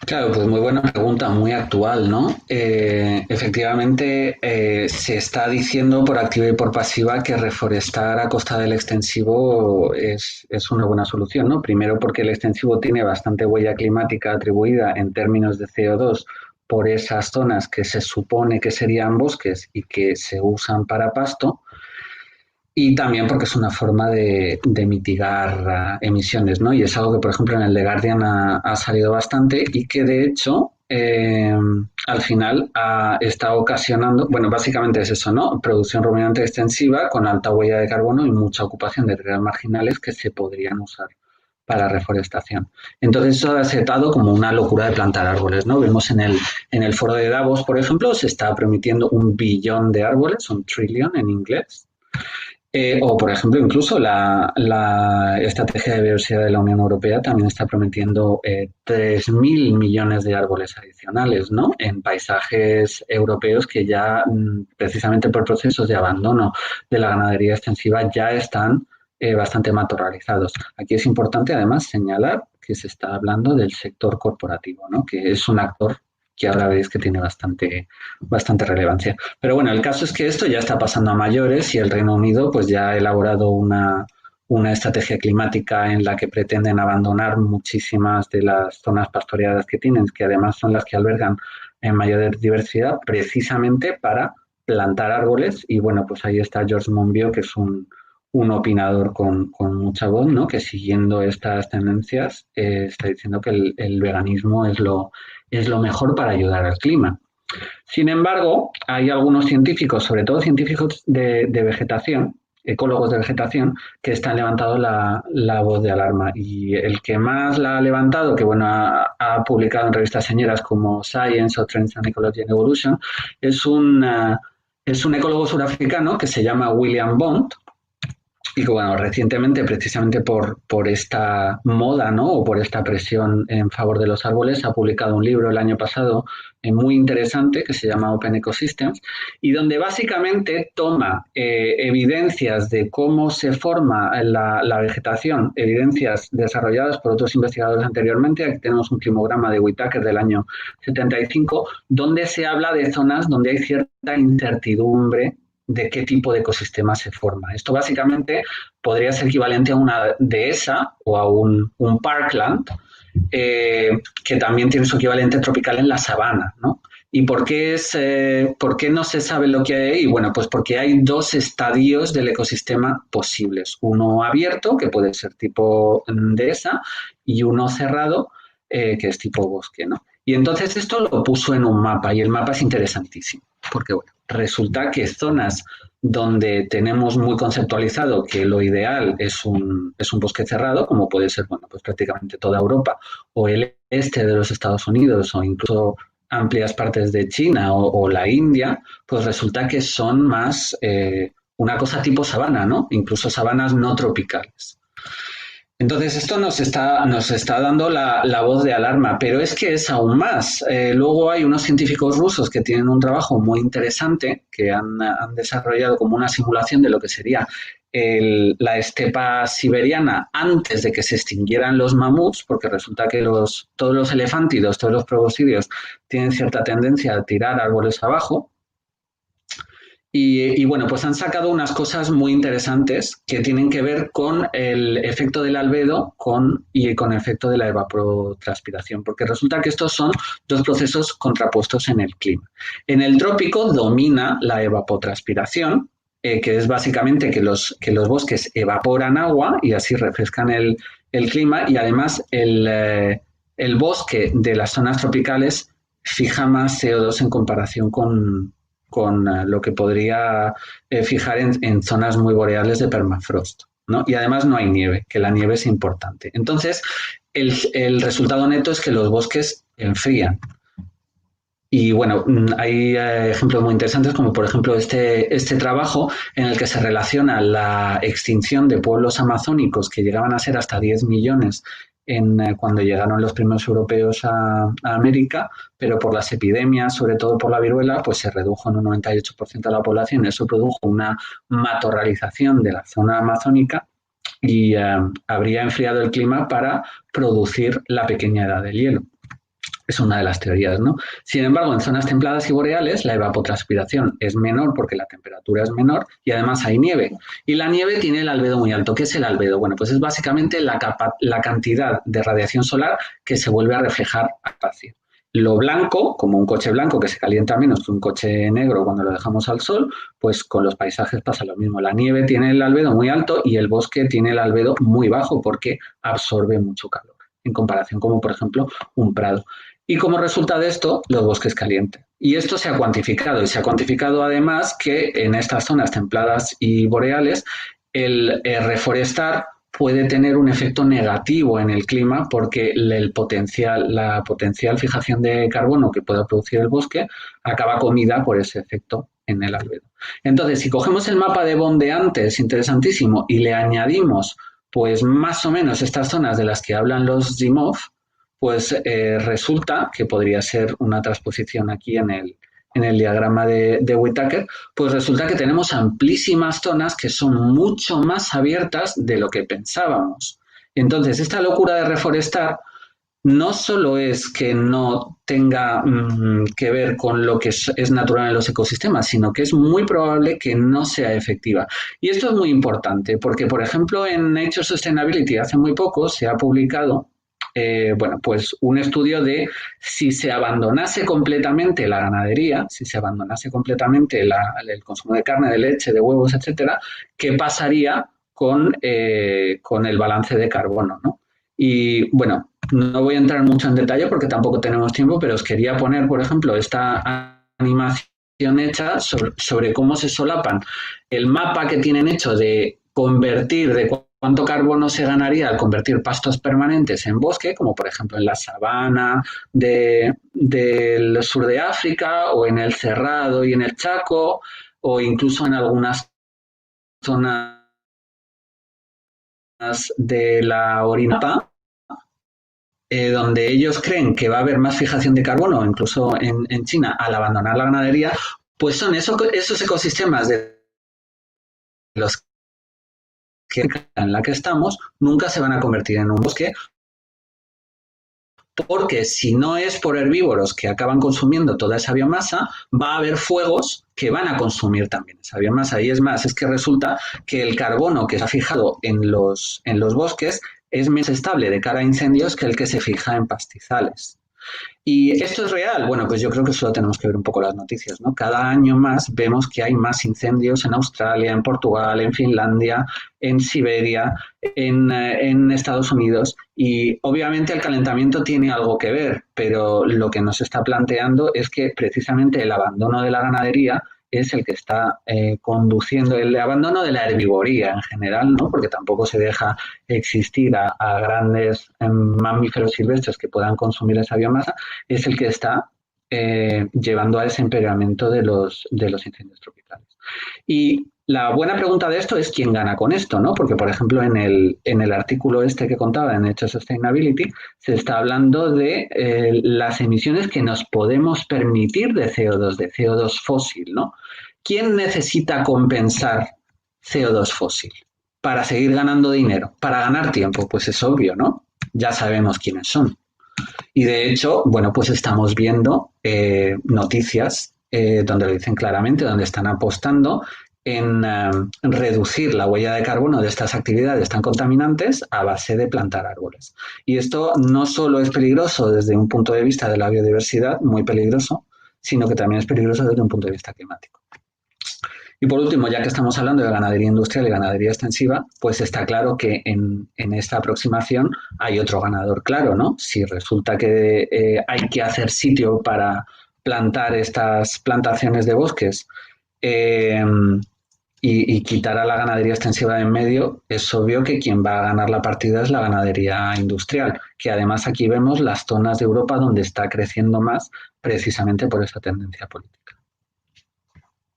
Claro, pues muy buena pregunta, muy actual, ¿no? Efectivamente, se está diciendo por activa y por pasiva que reforestar a costa del extensivo es una buena solución, ¿no? Primero porque el extensivo tiene bastante huella climática atribuida en términos de CO2 por esas zonas que se supone que serían bosques y que se usan para pasto. Y también porque es una forma de mitigar emisiones, ¿no? Y es algo que, por ejemplo, en el The Guardian ha salido bastante y que, de hecho, al final está ocasionando, bueno, básicamente es eso, ¿no? Producción ruminante extensiva con alta huella de carbono y mucha ocupación de áreas marginales que se podrían usar para reforestación. Entonces, eso ha aceptado como una locura de plantar árboles, ¿no? Vemos en el foro de Davos, por ejemplo, se está permitiendo 1 billón de árboles, un trillion en inglés, o, por ejemplo, incluso la estrategia de biodiversidad de la Unión Europea también está prometiendo 3.000 millones de árboles adicionales, ¿no? En paisajes europeos que ya, precisamente por procesos de abandono de la ganadería extensiva, ya están bastante matorralizados. Aquí es importante, además, señalar que se está hablando del sector corporativo, ¿no? Que es un actor que ahora veis que tiene bastante relevancia. Pero bueno, el caso es que esto ya está pasando a mayores y el Reino Unido pues ya ha elaborado una estrategia climática en la que pretenden abandonar muchísimas de las zonas pastoreadas que tienen, que además son las que albergan en mayor diversidad, precisamente para plantar árboles. Y bueno, pues ahí está George Monbiot, que es un opinador con mucha voz, ¿no? Que siguiendo estas tendencias está diciendo que el veganismo es lo mejor para ayudar al clima. Sin embargo, hay algunos científicos, sobre todo científicos de vegetación, ecólogos de vegetación, que están levantando la voz de alarma. Y el que más la ha levantado, que bueno, ha publicado en revistas señeras como Science o Trends and Ecology and Evolution, es es un ecólogo surafricano que se llama William Bond, y que bueno, recientemente, precisamente por esta moda, ¿no? O por esta presión en favor de los árboles, ha publicado un libro el año pasado muy interesante que se llama Open Ecosystems y donde básicamente toma evidencias de cómo se forma la vegetación, evidencias desarrolladas por otros investigadores anteriormente. Aquí tenemos un climograma de Whitaker del año 75, donde se habla de zonas donde hay cierta incertidumbre de qué tipo de ecosistema se forma. Esto básicamente podría ser equivalente a una dehesa o a un parkland, que también tiene su equivalente tropical en la sabana, ¿no? ¿Y por qué no se sabe lo que hay ahí? Bueno, pues porque hay dos estadios del ecosistema posibles. Uno abierto, que puede ser tipo dehesa, y uno cerrado, que es tipo bosque, ¿no? Y entonces esto lo puso en un mapa, y el mapa es interesantísimo, porque bueno, resulta que zonas donde tenemos muy conceptualizado que lo ideal es un bosque cerrado, como puede ser, bueno, pues prácticamente toda Europa, o el este de los Estados Unidos, o incluso amplias partes de China o la India, pues resulta que son más una cosa tipo sabana, ¿no? Incluso sabanas no tropicales. Entonces, esto nos está dando la voz de alarma, pero es que es aún más. Luego hay unos científicos rusos que tienen un trabajo muy interesante, que han desarrollado como una simulación de lo que sería la estepa siberiana antes de que se extinguieran los mamuts, porque resulta que todos los elefántidos, todos los proboscideos tienen cierta tendencia a tirar árboles abajo. Bueno, pues han sacado unas cosas muy interesantes que tienen que ver con el efecto del albedo y con el efecto de la evapotranspiración, porque resulta que estos son dos procesos contrapuestos en el clima. En el trópico domina la evapotranspiración, que es básicamente que los bosques evaporan agua y así refrescan el clima, y además el bosque de las zonas tropicales fija más CO2 en comparación con lo que podría fijar en zonas muy boreales de permafrost, ¿no? Y además no hay nieve, que la nieve es importante. Entonces, el resultado neto es que los bosques enfrían. Y bueno, hay ejemplos muy interesantes, como por ejemplo este trabajo en el que se relaciona la extinción de pueblos amazónicos que llegaban a ser hasta 10 millones cuando llegaron los primeros europeos a América, pero por las epidemias, sobre todo por la viruela, pues se redujo en un 98% de la población. Eso produjo una matorralización de la zona amazónica y habría enfriado el clima para producir la pequeña edad del hielo. Es una de las teorías, ¿no? Sin embargo, en zonas templadas y boreales la evapotranspiración es menor porque la temperatura es menor y además hay nieve. Y la nieve tiene el albedo muy alto. ¿Qué es el albedo? Bueno, pues es básicamente la cantidad de radiación solar que se vuelve a reflejar al espacio. Lo blanco, como un coche blanco que se calienta menos que un coche negro cuando lo dejamos al sol, pues con los paisajes pasa lo mismo. La nieve tiene el albedo muy alto y el bosque tiene el albedo muy bajo porque absorbe mucho calor, en comparación como por ejemplo un prado. Y como resulta de esto, los bosques calientes. Y esto se ha cuantificado, y se ha cuantificado además que en estas zonas templadas y boreales el reforestar puede tener un efecto negativo en el clima porque la potencial fijación de carbono que pueda producir el bosque acaba comida por ese efecto en el albedo. Entonces, si cogemos el mapa de Bond de antes, interesantísimo, y le añadimos pues más o menos estas zonas de las que hablan los Zimov, pues resulta que podría ser una transposición aquí en el diagrama de Whittaker, pues resulta que tenemos amplísimas zonas que son mucho más abiertas de lo que pensábamos. Entonces, esta locura de reforestar no solo es que no tenga que ver con lo que es natural en los ecosistemas, sino que es muy probable que no sea efectiva. Y esto es muy importante porque, por ejemplo, en Nature Sustainability hace muy poco se ha publicado bueno, pues un estudio de si se abandonase completamente la ganadería, si se abandonase completamente el consumo de carne, de leche, de huevos, etcétera, ¿qué pasaría con el balance de carbono, ¿no? Y bueno, no voy a entrar mucho en detalle porque tampoco tenemos tiempo, pero os quería poner, por ejemplo, esta animación hecha sobre cómo se solapan el mapa que tienen hecho de convertir, de cuánto carbono se ganaría al convertir pastos permanentes en bosque, como por ejemplo en la sabana del sur de África o en el Cerrado y en el Chaco o incluso en algunas zonas de la Orinoco, donde ellos creen que va a haber más fijación de carbono, incluso en China, al abandonar la ganadería, pues son esos ecosistemas de los que en la que estamos nunca se van a convertir en un bosque, porque si no es por herbívoros que acaban consumiendo toda esa biomasa, va a haber fuegos que van a consumir también esa biomasa. Y es más, es que resulta que el carbono que se ha fijado en los bosques es menos estable de cara a incendios que el que se fija en pastizales. ¿Y esto es real? Bueno, pues yo creo que solo tenemos que ver un poco las noticias, ¿no? Cada año más vemos que hay más incendios en Australia, en Portugal, en Finlandia, en Siberia, en Estados Unidos. Y obviamente el calentamiento tiene algo que ver, pero lo que nos está planteando es que precisamente el abandono de la ganadería es el que está conduciendo el abandono de la herbivoría en general, ¿no? Porque tampoco se deja existir a grandes mamíferos silvestres que puedan consumir esa biomasa, es el que está llevando a ese empeoramiento de los incendios tropicales. Y la buena pregunta de esto es quién gana con esto, ¿no? Porque, por ejemplo, en el artículo este que contaba en Nature Sustainability, se está hablando de las emisiones que nos podemos permitir de CO2 fósil, ¿no? ¿Quién necesita compensar CO2 fósil para seguir ganando dinero? Para ganar tiempo, pues es obvio, ¿no? Ya sabemos quiénes son. Y de hecho, bueno, pues estamos viendo noticias donde lo dicen claramente, donde están apostando en reducir la huella de carbono de estas actividades tan contaminantes a base de plantar árboles. Y esto no solo es peligroso desde un punto de vista de la biodiversidad, muy peligroso, sino que también es peligroso desde un punto de vista climático. Y por último, ya que estamos hablando de ganadería industrial y ganadería extensiva, pues está claro que en esta aproximación hay otro ganador claro, ¿no? Si resulta que hay que hacer sitio para plantar estas plantaciones de bosques eh, y quitar a la ganadería extensiva de en medio, es obvio que quien va a ganar la partida es la ganadería industrial, que además aquí vemos las zonas de Europa donde está creciendo más precisamente por esa tendencia política.